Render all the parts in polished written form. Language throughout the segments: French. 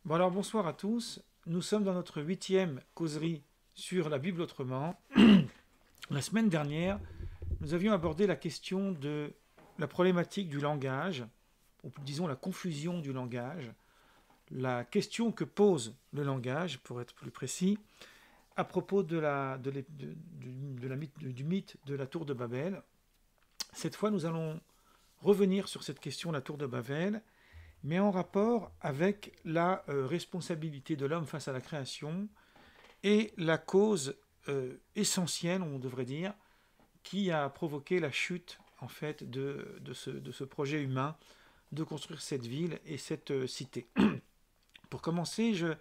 Bon alors bonsoir à tous. Nous sommes dans notre huitième causerie sur la Bible autrement. La semaine dernière, nous avions abordé la question de la problématique du langage, ou disons la confusion du langage, la question que pose le langage, pour être plus précis, à propos du mythe de la tour de Babel. Cette fois, nous allons revenir sur cette question de la tour de Babel, mais en rapport avec la responsabilité de l'homme face à la création et la cause essentielle, on devrait dire, qui a provoqué la chute en fait de ce projet humain de construire cette ville et cette cité. Pour commencer, je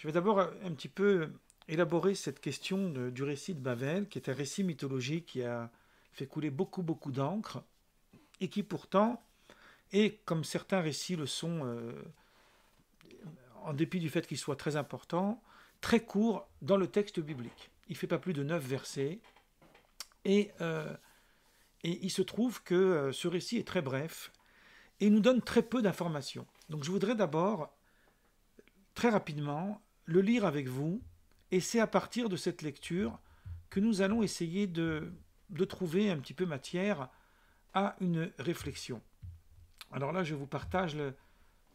vais d'abord un petit peu élaborer cette question du récit de Babel, qui est un récit mythologique qui a fait couler beaucoup d'encre et qui pourtant est, comme certains récits le sont, en dépit du fait qu'il soit très important, très court dans le texte biblique. Il ne fait pas plus de 9 versets. Et, euh, et il se trouve que ce récit est très bref et nous donne très peu d'informations. Donc je voudrais d'abord, très rapidement, le lire avec vous. Et c'est à partir de cette lecture que nous allons essayer de trouver un petit peu matière à une réflexion. Alors là, je vous partage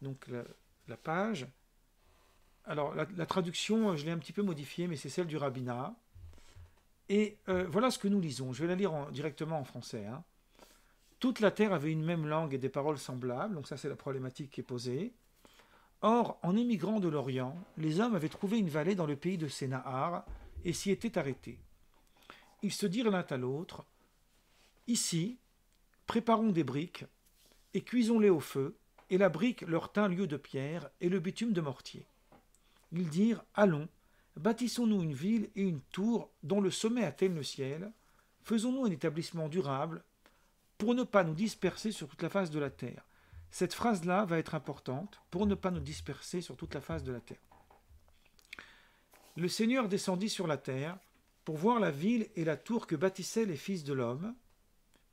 donc la page. Alors la traduction, je l'ai un petit peu modifiée, mais c'est celle du rabbinat. Et voilà ce que nous lisons. Je vais la lire directement en français. Hein. Toute la terre avait une même langue et des paroles semblables, donc ça c'est la problématique qui est posée. Or, en émigrant de l'Orient, les hommes avaient trouvé une vallée dans le pays de Sénahar et s'y étaient arrêtés. Ils se dirent l'un à l'autre, ici, préparons des briques et cuisons-les au feu, et la brique leur tint lieu de pierre et le bitume de mortier. Ils dirent, allons, bâtissons-nous une ville et une tour dont le sommet atteigne le ciel, faisons-nous un établissement durable pour ne pas nous disperser sur toute la face de la terre. Cette phrase-là va être importante, pour ne pas nous disperser sur toute la face de la terre. Le Seigneur descendit sur la terre pour voir la ville et la tour que bâtissaient les fils de l'homme.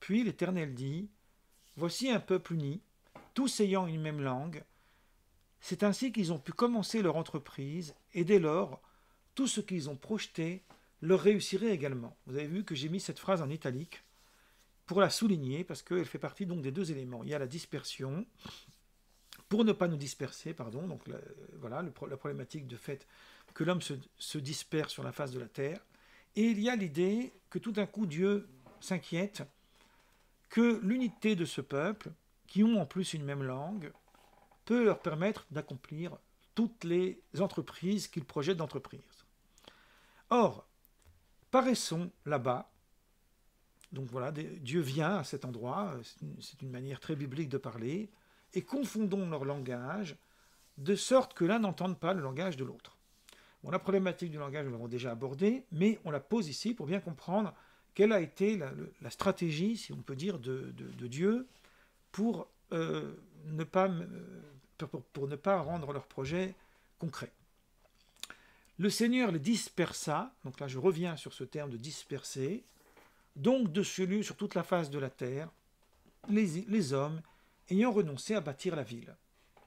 Puis l'Éternel dit, voici un peuple uni, tous ayant une même langue. C'est ainsi qu'ils ont pu commencer leur entreprise, et dès lors, tout ce qu'ils ont projeté leur réussirait également. Vous avez vu que j'ai mis cette phrase en italique pour la souligner, parce qu'elle fait partie donc des deux éléments. Il y a la dispersion, pour ne pas nous disperser, pardon, donc voilà la problématique de fait que l'homme se disperse sur la face de la terre, et il y a l'idée que tout d'un coup Dieu s'inquiète que l'unité de ce peuple, qui ont en plus une même langue, peut leur permettre d'accomplir toutes les entreprises qu'ils projettent d'entreprise. Or, paraissons là-bas, donc voilà, Dieu vient à cet endroit, c'est une manière très biblique de parler, et confondons leur langage, de sorte que l'un n'entende pas le langage de l'autre. Bon, la problématique du langage, nous l'avons déjà abordée, mais on la pose ici pour bien comprendre quelle a été la stratégie, si on peut dire, de Dieu pour, pour ne pas rendre leur projet concret. Le Seigneur les dispersa, donc là je reviens sur ce terme de disperser, donc de celui sur toute la face de la terre, les hommes ayant renoncé à bâtir la ville.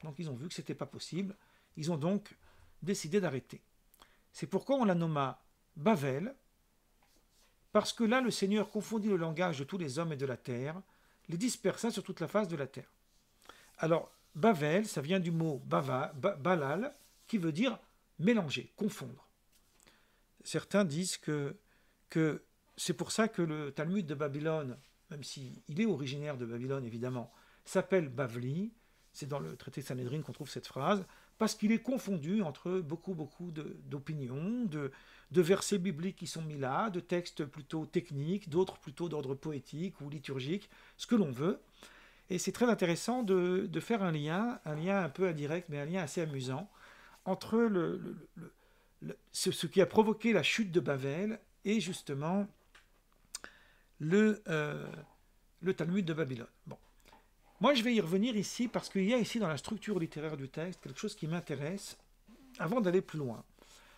Donc ils ont vu que ce n'était pas possible, ils ont donc décidé d'arrêter. C'est pourquoi on la nomma Bavel, parce que là le Seigneur confondit le langage de tous les hommes et de la terre, les dispersa sur toute la face de la terre. Alors, Bavel, ça vient du mot balal, qui veut dire mélanger, confondre. Certains disent que c'est pour ça que le Talmud de Babylone, même s'il est originaire de Babylone évidemment, s'appelle Bavli, c'est dans le traité de Sanhedrin qu'on trouve cette phrase, parce qu'il est confondu entre beaucoup d'opinions, de versets bibliques qui sont mis là, de textes plutôt techniques, d'autres plutôt d'ordre poétique ou liturgique, ce que l'on veut. Et c'est très intéressant de faire un lien un peu indirect, mais un lien assez amusant, entre ce qui a provoqué la chute de Babel et justement le, euh, le Talmud de Babylone. Bon. Moi, je vais y revenir ici parce qu'il y a ici dans la structure littéraire du texte quelque chose qui m'intéresse avant d'aller plus loin.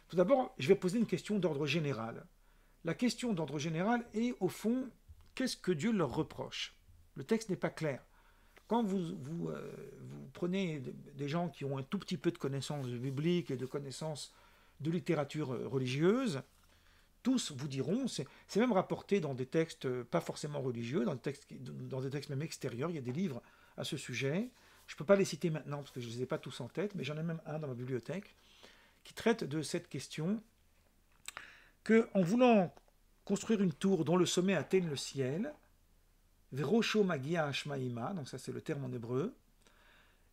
Tout d'abord, je vais poser une question d'ordre général. La question d'ordre général est, au fond, qu'est-ce que Dieu leur reproche? Le texte n'est pas clair. quand vous prenez des gens qui ont un tout petit peu de connaissances bibliques et de connaissances de littérature religieuse, tous vous diront, c'est même rapporté dans des textes pas forcément religieux, dans des textes même extérieurs, il y a des livres à ce sujet. Je ne peux pas les citer maintenant parce que je ne les ai pas tous en tête, mais j'en ai même un dans ma bibliothèque qui traite de cette question qu'en voulant construire une tour dont le sommet atteigne le ciel, Verosho Magia Ashmaïma, donc ça c'est le terme en hébreu,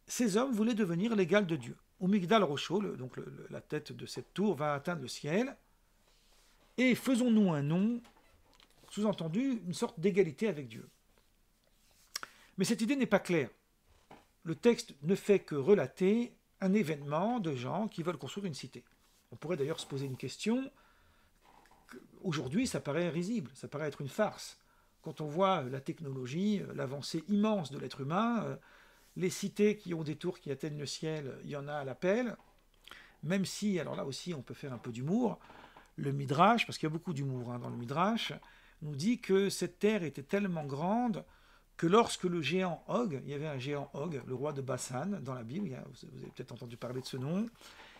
ces hommes voulaient devenir l'égal de Dieu. Ou Migdal Rosho, donc la tête de cette tour va atteindre le ciel, et faisons-nous un nom, sous-entendu une sorte d'égalité avec Dieu. Mais cette idée n'est pas claire. Le texte ne fait que relater un événement de gens qui veulent construire une cité. On pourrait d'ailleurs se poser une question. Aujourd'hui, ça paraît risible, ça paraît être une farce. Quand on voit la technologie, l'avancée immense de l'être humain, les cités qui ont des tours qui atteignent le ciel, il y en a à l'appel. Même si, alors là aussi, on peut faire un peu d'humour, le Midrash, parce qu'il y a beaucoup d'humour dans le Midrash, nous dit que cette terre était tellement grande que lorsque le géant Og, il y avait un géant Og, le roi de Bassan, dans la Bible, vous avez peut-être entendu parler de ce nom,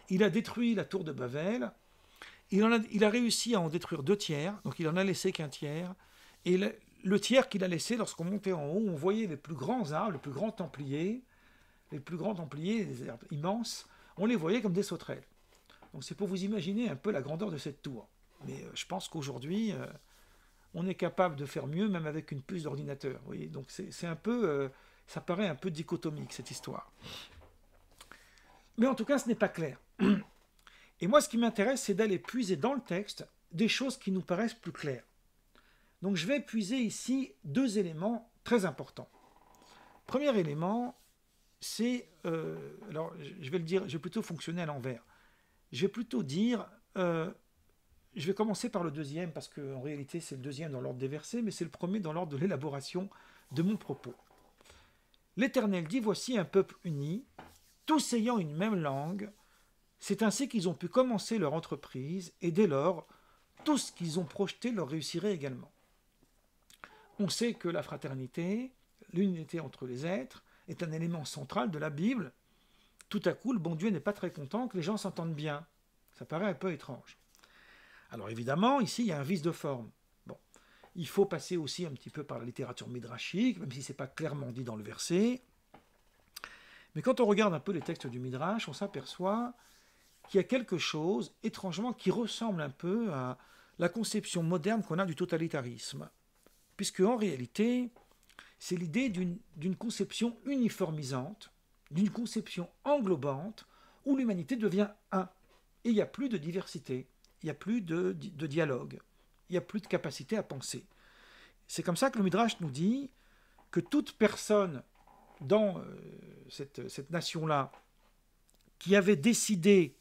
il a détruit la tour de Babel, il a réussi à en détruire 2 tiers, donc il en a laissé qu'un tiers, et le tiers qu'il a laissé, lorsqu'on montait en haut, on voyait les plus grands arbres, les plus grands templiers, des arbres immenses, on les voyait comme des sauterelles. Donc c'est pour vous imaginer un peu la grandeur de cette tour. Mais je pense qu'aujourd'hui, on est capable de faire mieux, même avec une puce d'ordinateur. Vous voyez, donc c'est un peu, ça paraît un peu dichotomique cette histoire. Mais en tout cas, ce n'est pas clair. Et moi, ce qui m'intéresse, c'est d'aller puiser dans le texte des choses qui nous paraissent plus claires. Donc je vais puiser ici 2 éléments très importants. Premier élément, c'est, alors je vais le dire, je vais plutôt fonctionner à l'envers. Je vais plutôt dire, je vais commencer par le deuxième, parce qu'en réalité c'est le deuxième dans l'ordre des versets, mais c'est le premier dans l'ordre de l'élaboration de mon propos. L'Éternel dit, voici un peuple uni, tous ayant une même langue, c'est ainsi qu'ils ont pu commencer leur entreprise, et dès lors, tout ce qu'ils ont projeté leur réussirait également. On sait que la fraternité, l'unité entre les êtres, est un élément central de la Bible. Tout à coup, le bon Dieu n'est pas très content que les gens s'entendent bien. Ça paraît un peu étrange. Alors évidemment, ici, il y a un vice de forme. Bon, il faut passer aussi un petit peu par la littérature midrashique, même si ce n'est pas clairement dit dans le verset. Mais quand on regarde un peu les textes du Midrash, on s'aperçoit qu'il y a quelque chose, étrangement, qui ressemble un peu à la conception moderne qu'on a du totalitarisme. Puisque en réalité, c'est l'idée d'une conception uniformisante, d'une conception englobante, où l'humanité devient un. Et il n'y a plus de diversité, il n'y a plus de dialogue, il n'y a plus de capacité à penser. C'est comme ça que le Midrash nous dit que toute personne dans cette nation-là qui avait décidé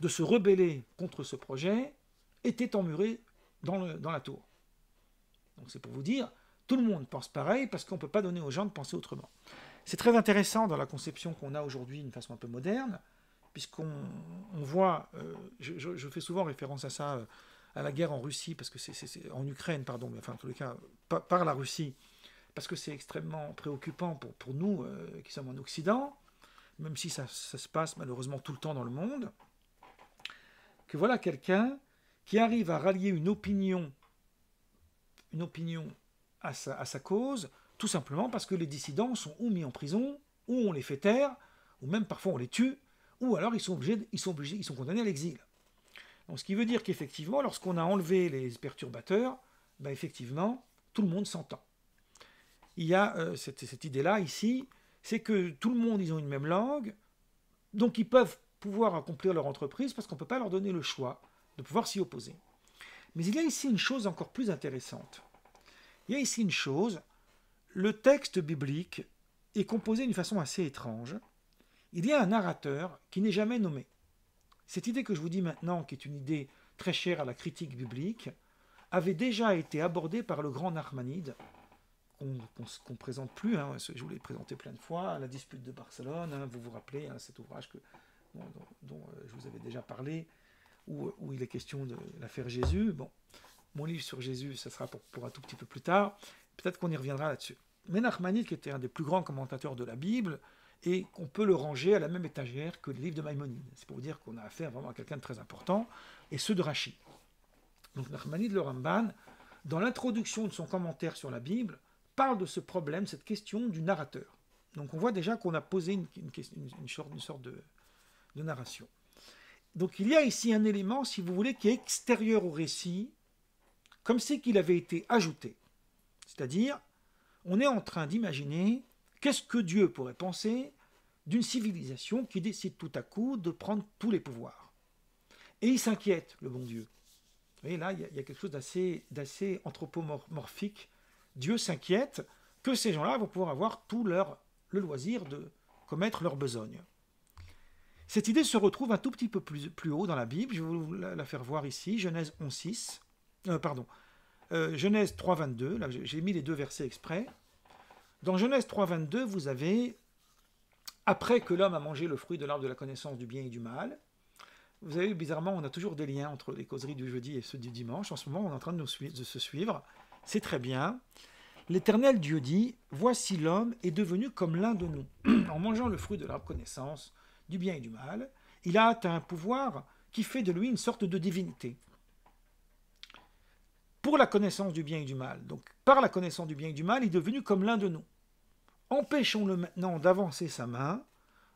de se rebeller contre ce projet était emmurée dans la tour. Donc c'est pour vous dire, tout le monde pense pareil parce qu'on ne peut pas donner aux gens de penser autrement. C'est très intéressant dans la conception qu'on a aujourd'hui d'une façon un peu moderne, puisqu'on voit, je fais souvent référence à ça, à la guerre en Russie, parce que c'est en Ukraine, pardon, mais enfin en tous les cas, par la Russie, parce que c'est extrêmement préoccupant pour nous qui sommes en Occident, même si ça se passe malheureusement tout le temps dans le monde, que voilà quelqu'un qui arrive à rallier une opinion à sa cause, tout simplement parce que les dissidents sont ou mis en prison, ou on les fait taire, ou même parfois on les tue, ou alors ils sont condamnés à l'exil. Donc ce qui veut dire qu'effectivement, lorsqu'on a enlevé les perturbateurs, ben effectivement, tout le monde s'entend. Il y a cette idée-là ici, c'est que tout le monde, ils ont une même langue, donc ils peuvent pouvoir accomplir leur entreprise parce qu'on ne peut pas leur donner le choix de pouvoir s'y opposer. Mais il y a ici une chose encore plus intéressante. Il y a ici une chose, le texte biblique est composé d'une façon assez étrange. Il y a un narrateur qui n'est jamais nommé. Cette idée que je vous dis maintenant, qui est une idée très chère à la critique biblique, avait déjà été abordée par le grand Nachmanide, qu'on ne présente plus, je vous l'ai présenté plein de fois, la dispute de Barcelone, vous vous rappelez, cet ouvrage dont je vous avais déjà parlé, où il est question de l'affaire Jésus. Bon, mon livre sur Jésus, ça sera pour un tout petit peu plus tard. Peut-être qu'on y reviendra là-dessus. Mais Nachmanides, qui était un des plus grands commentateurs de la Bible, et qu'on peut le ranger à la même étagère que le livre de Maïmonide. C'est pour vous dire qu'on a affaire vraiment à quelqu'un de très important, et ceux de Rashi. Donc Nachmanides le Ramban, dans l'introduction de son commentaire sur la Bible, parle de ce problème, cette question du narrateur. Donc on voit déjà qu'on a posé une sorte de narration. Donc il y a ici un élément, si vous voulez, qui est extérieur au récit, comme si qu'il avait été ajouté. C'est-à-dire, on est en train d'imaginer qu'est-ce que Dieu pourrait penser d'une civilisation qui décide tout à coup de prendre tous les pouvoirs. Et il s'inquiète, le bon Dieu. Vous voyez, là, il y a quelque chose d'assez anthropomorphique. Dieu s'inquiète que ces gens-là vont pouvoir avoir tout le loisir de commettre leur besogne. Cette idée se retrouve un tout petit peu plus haut dans la Bible. Je vais vous la faire voir ici, Genèse 11.6. Genèse 3.22. Là, j'ai mis les deux versets exprès. Dans Genèse 3.22, vous avez, après que l'homme a mangé le fruit de l'arbre de la connaissance du bien et du mal, vous avez, bizarrement, on a toujours des liens entre les causeries du jeudi et ceux du dimanche. En ce moment, on est en train de se suivre. C'est très bien. L'Éternel Dieu dit, « Voici l'homme est devenu comme l'un de nous. En mangeant le fruit de l'arbre connaissance du bien et du mal, il a atteint un pouvoir qui fait de lui une sorte de divinité. Pour la connaissance du bien et du mal, donc par la connaissance du bien et du mal, il est devenu comme l'un de nous. Empêchons-le maintenant d'avancer sa main,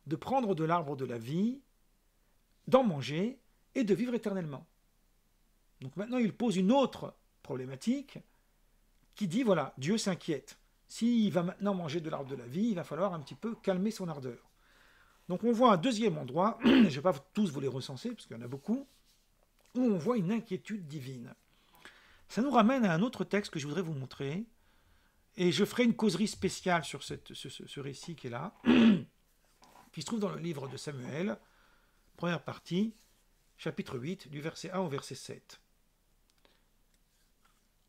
de prendre de l'arbre de la vie, d'en manger et de vivre éternellement. » Donc maintenant, il pose une autre problématique qui dit, voilà, Dieu s'inquiète. S'il va maintenant manger de l'arbre de la vie, il va falloir un petit peu calmer son ardeur. Donc on voit un deuxième endroit, je ne vais pas tous vous les recenser, parce qu'il y en a beaucoup, où on voit une inquiétude divine. Ça nous ramène à un autre texte que je voudrais vous montrer, et je ferai une causerie spéciale sur ce récit qui est là, qui se trouve dans le livre de Samuel, première partie, chapitre 8, du verset 1 au verset 7.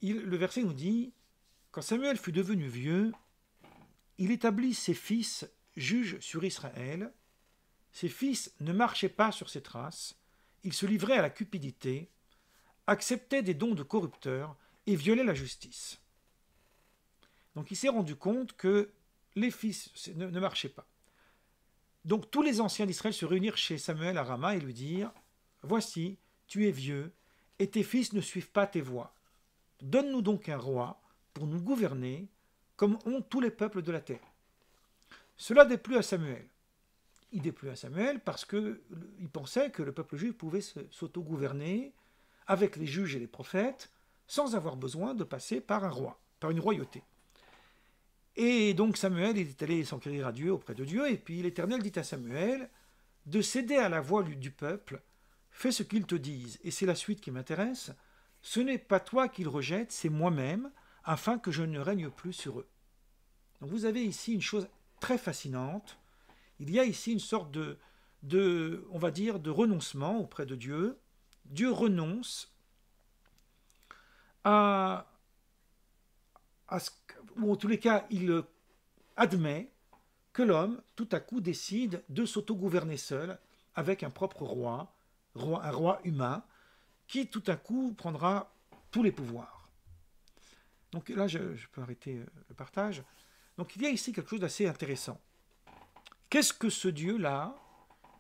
Le verset nous dit, « Quand Samuel fut devenu vieux, il établit ses fils juges sur Israël. Ses fils ne marchaient pas sur ses traces, ils se livraient à la cupidité, acceptaient des dons de corrupteurs et violaient la justice. » Donc il s'est rendu compte que les fils ne marchaient pas. Donc tous les anciens d'Israël se réunirent chez Samuel à Rama et lui dirent, « Voici, tu es vieux, et tes fils ne suivent pas tes voies. Donne-nous donc un roi pour nous gouverner, comme ont tous les peuples de la terre. » Cela déplut à Samuel. Il déplut à Samuel parce qu'il pensait que le peuple juif pouvait s'auto-gouverner avec les juges et les prophètes sans avoir besoin de passer par un roi, par une royauté. Et donc Samuel est allé s'enquérir à Dieu, auprès de Dieu, et puis l'Éternel dit à Samuel de céder à la voix du peuple, fais ce qu'ils te disent. Et c'est la suite qui m'intéresse. Ce n'est pas toi qu'ils rejettent, c'est moi-même, afin que je ne règne plus sur eux. Donc vous avez ici une chose très fascinante. Il y a ici une sorte on va dire, de renoncement auprès de Dieu. Dieu renonce ou en tous les cas, il admet que l'homme, tout à coup, décide de s'auto-gouverner seul avec un propre roi, un roi humain, qui tout à coup prendra tous les pouvoirs. Donc là, je peux arrêter le partage. Donc il y a ici quelque chose d'assez intéressant. Qu'est-ce que ce Dieu-là,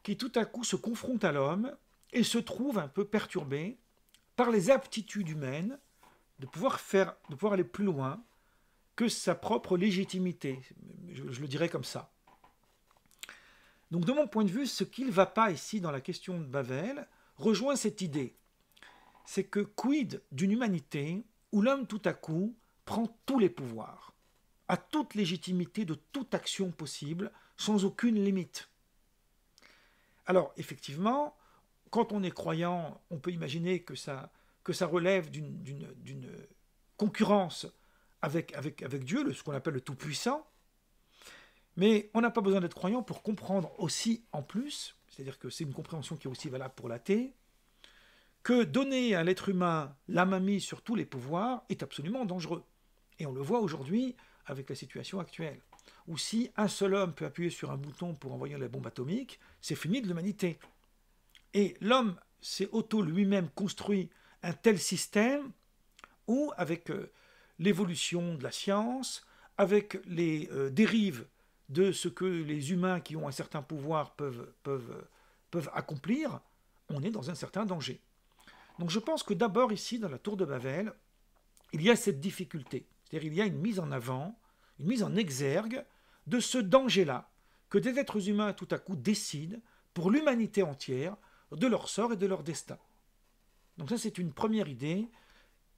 qui tout à coup se confronte à l'homme et se trouve un peu perturbé par les aptitudes humaines de pouvoir aller plus loin que sa propre légitimité, je le dirais comme ça. Donc de mon point de vue, ce qui ne va pas ici dans la question de Babel rejoint cette idée. C'est que quid d'une humanité où l'homme tout à coup prend tous les pouvoirs, a toute légitimité de toute action possible, sans aucune limite. Alors effectivement, quand on est croyant, on peut imaginer que ça relève d'une concurrence avec Dieu, ce qu'on appelle le Tout-Puissant, mais on n'a pas besoin d'être croyant pour comprendre aussi en plus, c'est-à-dire que c'est une compréhension qui est aussi valable pour l'athée, que donner à l'être humain la main mise sur tous les pouvoirs est absolument dangereux. Et on le voit aujourd'hui avec la situation actuelle, où si un seul homme peut appuyer sur un bouton pour envoyer la bombe atomique, c'est fini de l'humanité. Et l'homme s'est lui-même construit un tel système où, avec l'évolution de la science, avec les dérives de ce que les humains qui ont un certain pouvoir peuvent accomplir, on est dans un certain danger. Donc je pense que d'abord ici, dans la tour de Babel, il y a cette difficulté. C'est-à-dire il y a une mise en avant, une mise en exergue de ce danger-là, que des êtres humains tout à coup décident pour l'humanité entière de leur sort et de leur destin. Donc ça, c'est une première idée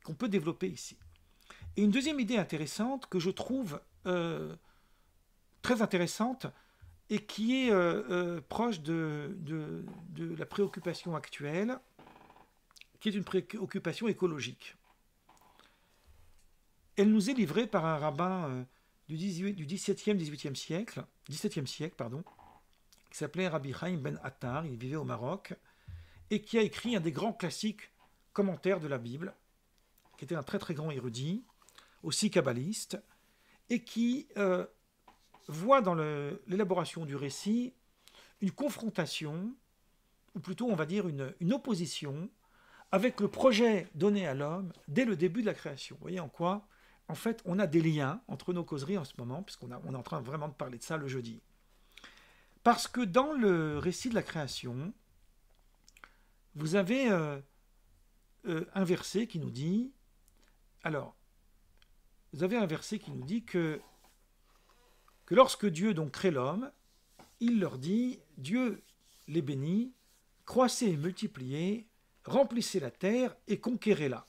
qu'on peut développer ici. Et une deuxième idée intéressante que je trouve très intéressante et qui est proche de la préoccupation actuelle, qui est une préoccupation écologique. Elle nous est livrée par un rabbin du XVIIe, XVIIIe siècle, XVIIe siècle, pardon, qui s'appelait Rabbi Chaim Ben Attar, il vivait au Maroc, et qui a écrit un des grands classiques commentaires de la Bible, qui était un très très grand érudit, aussi kabbaliste, et qui voit dans l'élaboration du récit une confrontation, ou plutôt on va dire une opposition, avec le projet donné à l'homme dès le début de la création. Vous voyez en quoi, en fait, on a des liens entre nos causeries en ce moment, puisqu'on est en train vraiment de parler de ça le jeudi. Parce que dans le récit de la création, vous avez un verset qui nous dit, alors, vous avez un verset qui nous dit que lorsque Dieu donc crée l'homme, il leur dit, Dieu les bénit, croissez et multipliez, remplissez la terre et conquérez-la.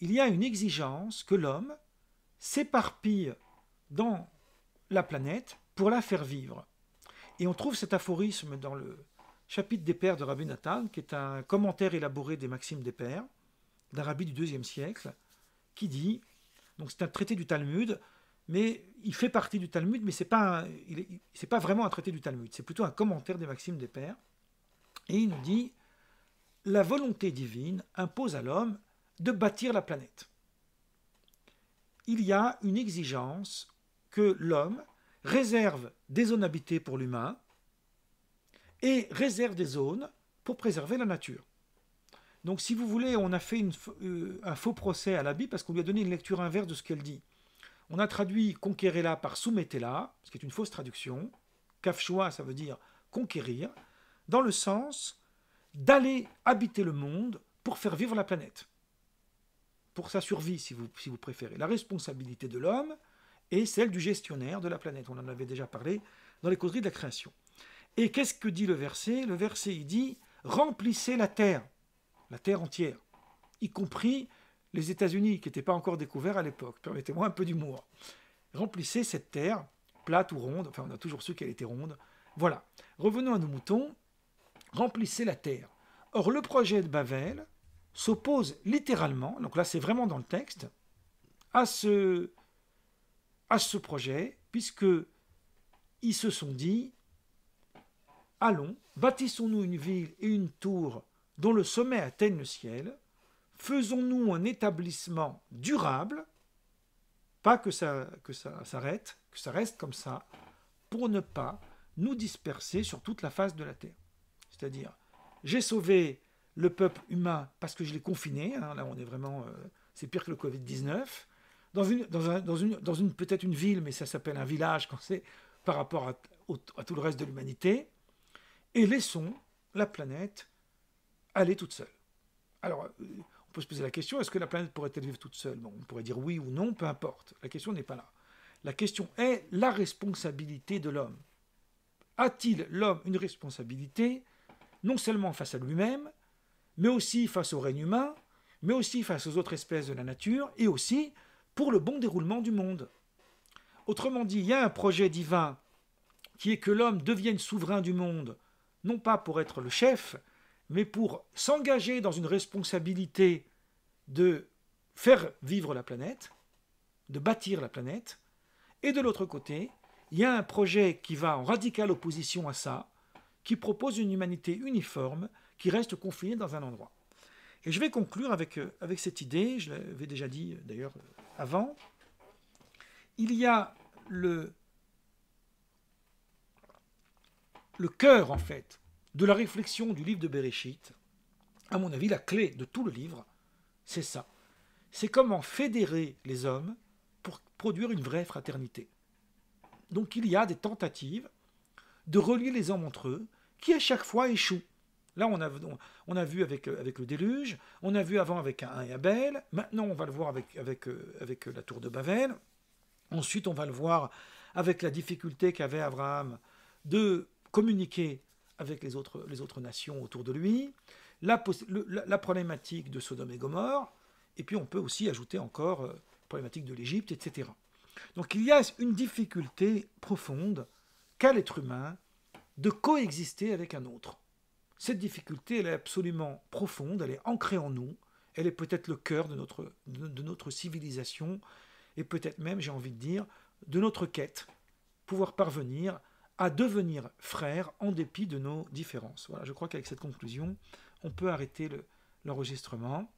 Il y a une exigence que l'homme s'éparpille dans la planète pour la faire vivre. Et on trouve cet aphorisme dans le chapitre des Pères de Rabbi Nathan, qui est un commentaire élaboré des Maximes des Pères, d'un rabbi du IIe siècle, qui dit, donc c'est un traité du Talmud, mais il fait partie du Talmud, mais c'est pas vraiment un traité du Talmud, c'est plutôt un commentaire des Maximes des Pères, et il nous dit, la volonté divine impose à l'homme de bâtir la planète. Il y a une exigence que l'homme réserve des zones habitées pour l'humain et réserve des zones pour préserver la nature. Donc si vous voulez, on a fait un faux procès à la Bible parce qu'on lui a donné une lecture inverse de ce qu'elle dit. On a traduit « conquérez-la » par « soumettez-la », ce qui est une fausse traduction. « Kafshua », ça veut dire « conquérir », dans le sens d'aller habiter le monde pour faire vivre la planète. Pour sa survie, si vous préférez. La responsabilité de l'homme est celle du gestionnaire de la planète. On en avait déjà parlé dans les causeries de la création. Et qu'est-ce que dit le verset? Le verset, il dit « remplissez la terre entière », y compris les États-Unis, qui n'étaient pas encore découverts à l'époque. Permettez-moi un peu d'humour. Remplissez cette terre, plate ou ronde, enfin on a toujours su qu'elle était ronde. Voilà. Revenons à nos moutons. Remplissez la terre. Or, le projet de Babel s'oppose littéralement, donc là c'est vraiment dans le texte, à ce projet, puisque ils se sont dit, allons, bâtissons-nous une ville et une tour dont le sommet atteigne le ciel, faisons-nous un établissement durable, pas que ça s'arrête, que ça reste comme ça, pour ne pas nous disperser sur toute la face de la terre. C'est-à-dire, j'ai sauvé le peuple humain parce que je l'ai confiné, hein, là on est vraiment, c'est pire que le Covid-19, dans une peut-être une ville, mais ça s'appelle un village quand c'est par rapport à tout le reste de l'humanité, et laissons la planète aller toute seule. Alors, on peut se poser la question, est-ce que la planète pourrait-elle vivre toute seule? Bon, on pourrait dire oui ou non, peu importe, la question n'est pas là. La question est la responsabilité de l'homme. A-t-il, l'homme, une responsabilité, non seulement face à lui-même, mais aussi face au règne humain, mais aussi face aux autres espèces de la nature, et aussi pour le bon déroulement du monde. Autrement dit, il y a un projet divin qui est que l'homme devienne souverain du monde, non pas pour être le chef, mais pour s'engager dans une responsabilité de faire vivre la planète, de bâtir la planète, et de l'autre côté, il y a un projet qui va en radicale opposition à ça, qui propose une humanité uniforme, qui reste confinée dans un endroit. Et je vais conclure avec cette idée, je l'avais déjà dit d'ailleurs avant, il y a le cœur en fait de la réflexion du livre de Bereshit, à mon avis la clé de tout le livre, c'est ça. C'est comment fédérer les hommes produire une vraie fraternité. Donc il y a des tentatives de relier les hommes entre eux, qui à chaque fois échouent. Là, on a vu avec le déluge, on a vu avant avec Caïn et Abel, maintenant on va le voir avec la tour de Babel, ensuite on va le voir avec la difficulté qu'avait Abraham de communiquer avec les autres nations autour de lui, la problématique de Sodome et Gomorrhe, et puis on peut aussi ajouter encore la problématique de l'Égypte, etc. Donc il y a une difficulté profonde qu'a l'être humain de coexister avec un autre. Cette difficulté, elle est absolument profonde, elle est ancrée en nous, elle est peut-être le cœur de notre civilisation, et peut-être même, j'ai envie de dire, de notre quête, pouvoir parvenir à devenir frères en dépit de nos différences. Voilà, je crois qu'avec cette conclusion, on peut arrêter l'enregistrement.